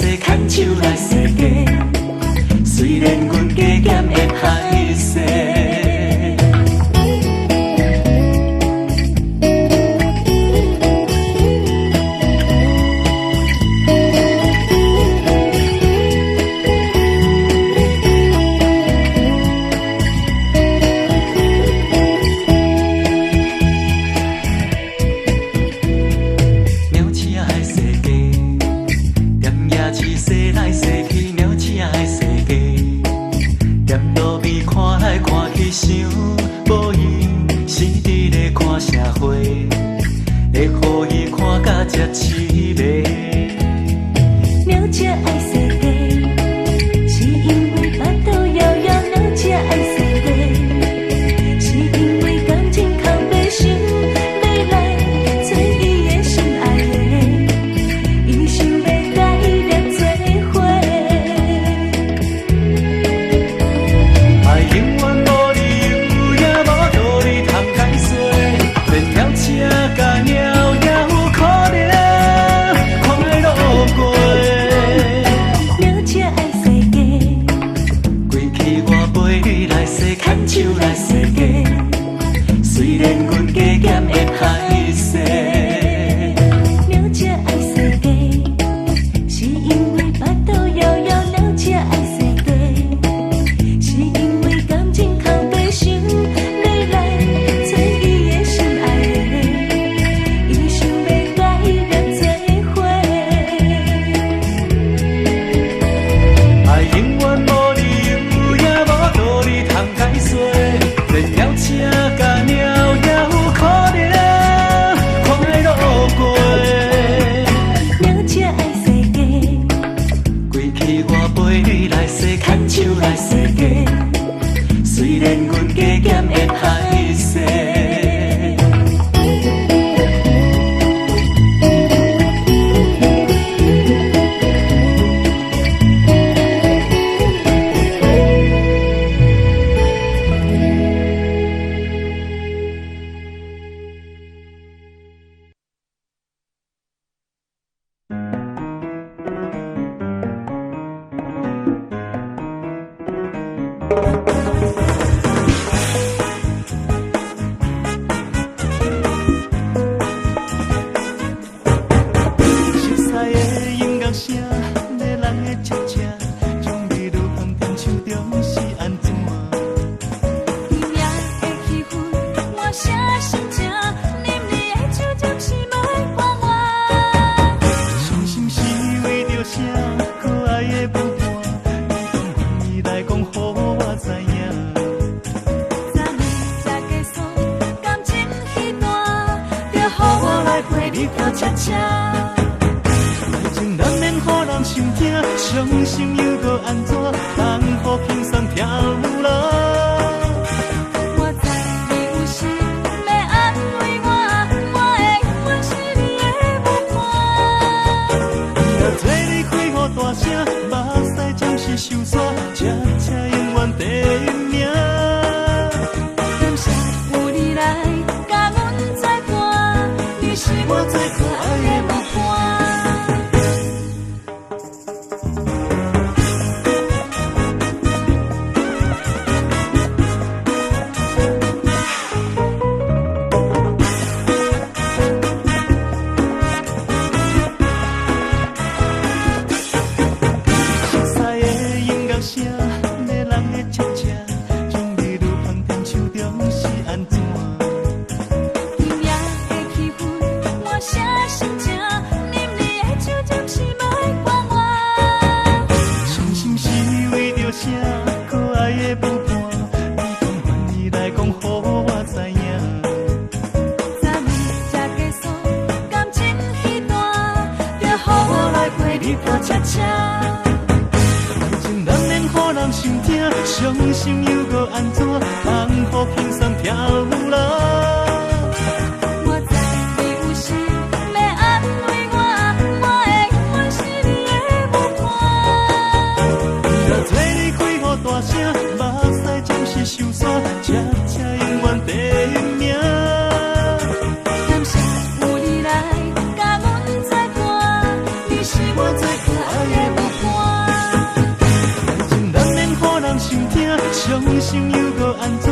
洗，牵手来世界。虽然阮加减会歹势。想无伊是伫咧看社会，会互伊看甲这凄迷。了这爱世界，是因为巴肚枵枵了这爱世界，是因为感情空白想要来做伊的心爱的，伊想要甲伊连做伙。爱永远。牵手来世界，虽然阮加减会歹势。了这爱世界，是因为巴肚枵枵了这爱世界，是因为感情空白想要来做伊的心爱的，伊想要甲伊连做伙。爱永远无理由也无道理通解。连鸟车甲鸟也有可能快乐过。了这爱世界，归去我陪你来洗，牵手来世界。虽然阮加减会歹势。感谢有你来，甲阮作伴，你是我最可爱的。安怎？